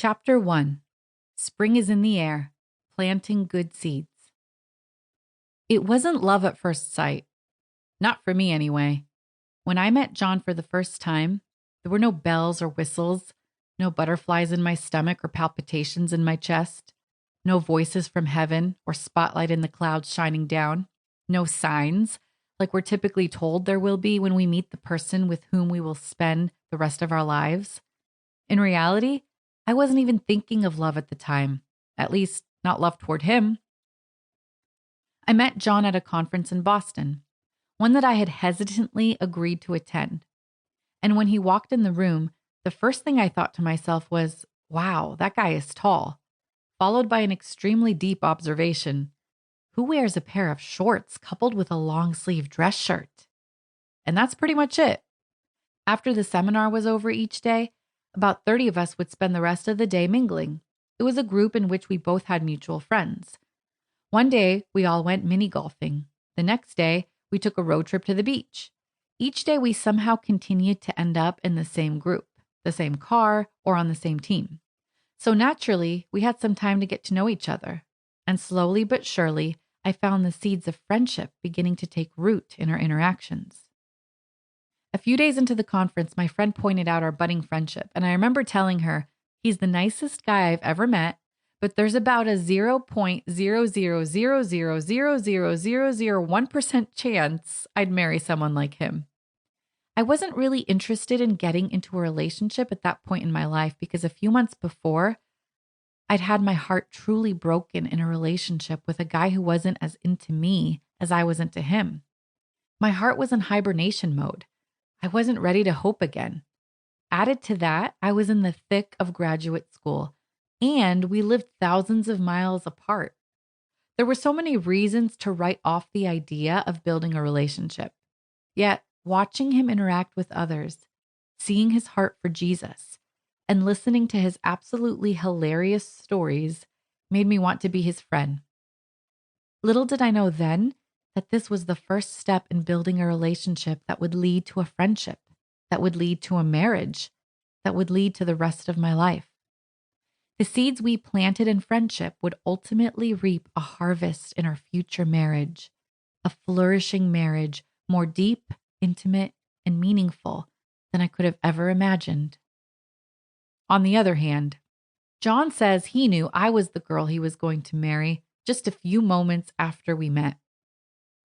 Chapter 1. Spring is in the air. Planting good seeds. It wasn't love at first sight. Not for me, anyway. When I met John for the first time, there were no bells or whistles, no butterflies in my stomach or palpitations in my chest, no voices from heaven or spotlight in the clouds shining down, no signs like we're typically told there will be when we meet the person with whom we will spend the rest of our lives. In reality, I wasn't even thinking of love at the time, at least not love toward him. I met John at a conference in Boston, one that I had hesitantly agreed to attend. And when he walked in the room, the first thing I thought to myself was, wow, that guy is tall, followed by an extremely deep observation. Who wears a pair of shorts coupled with a long-sleeve dress shirt? And that's pretty much it. After the seminar was over each day, about 30 of us would spend the rest of the day mingling. It was a group in which we both had mutual friends. One day, we all went mini golfing. The next day, we took a road trip to the beach. Each day, we somehow continued to end up in the same group, the same car, or on the same team. So naturally, we had some time to get to know each other. And slowly but surely, I found the seeds of friendship beginning to take root in our interactions. A few days into the conference, my friend pointed out our budding friendship, and I remember telling her, he's the nicest guy I've ever met, but there's about a 0.000000001% chance I'd marry someone like him. I wasn't really interested in getting into a relationship at that point in my life because a few months before, I'd had my heart truly broken in a relationship with a guy who wasn't as into me as I was into him. My heart was in hibernation mode. I wasn't ready to hope again. Added to that, I was in the thick of graduate school, and we lived thousands of miles apart. There were so many reasons to write off the idea of building a relationship. Yet, watching him interact with others, seeing his heart for Jesus, and listening to his absolutely hilarious stories made me want to be his friend. Little did I know then that this was the first step in building a relationship that would lead to a friendship, that would lead to a marriage, that would lead to the rest of my life. The seeds we planted in friendship would ultimately reap a harvest in our future marriage, a flourishing marriage, more deep, intimate, and meaningful than I could have ever imagined. On the other hand, John says he knew I was the girl he was going to marry just a few moments after we met.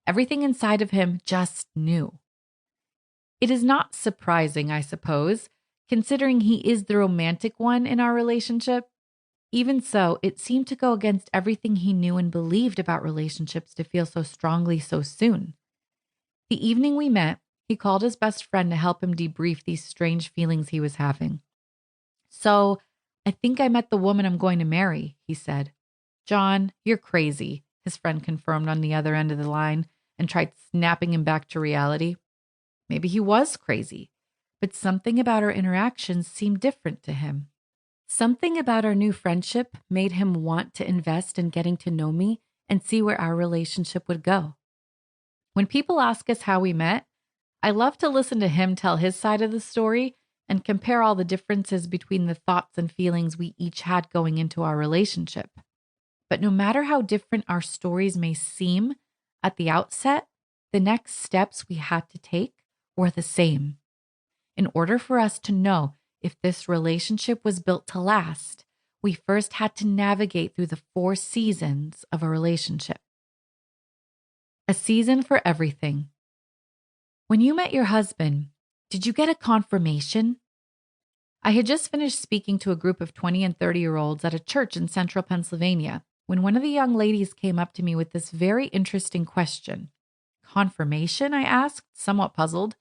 Everything inside of him just knew. It is not surprising, I suppose, considering he is the romantic one in our relationship. Even so, it seemed to go against everything he knew and believed about relationships to feel so strongly so soon. The evening we met, he called his best friend to help him debrief these strange feelings he was having. So, I think I met the woman I'm going to marry, he said. John, you're crazy, his friend confirmed on the other end of the line and tried snapping him back to reality. Maybe he was crazy, but something about our interactions seemed different to him. Something about our new friendship made him want to invest in getting to know me and see where our relationship would go. When people ask us how we met, I love to listen to him tell his side of the story and compare all the differences between the thoughts and feelings we each had going into our relationship. But no matter how different our stories may seem at the outset, the next steps we had to take were the same. In order for us to know if this relationship was built to last, we first had to navigate through the 4 seasons of a relationship. A season for everything. When you met your husband, did you get a confirmation? I had just finished speaking to a group of 20 and 30-year-olds at a church in central Pennsylvania when one of the young ladies came up to me with this very interesting question. Confirmation, I asked, somewhat puzzled.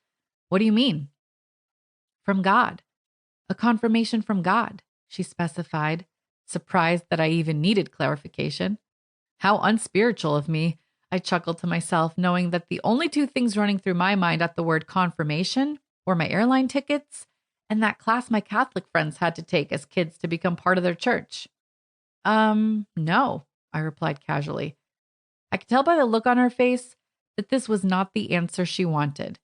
What do you mean? From God. A confirmation from God, she specified, surprised that I even needed clarification. How unspiritual of me, I chuckled to myself, knowing that the only 2 things running through my mind at the word confirmation were my airline tickets and that class my Catholic friends had to take as kids to become part of their church. No, I replied casually. I could tell by the look on her face that this was not the answer she wanted.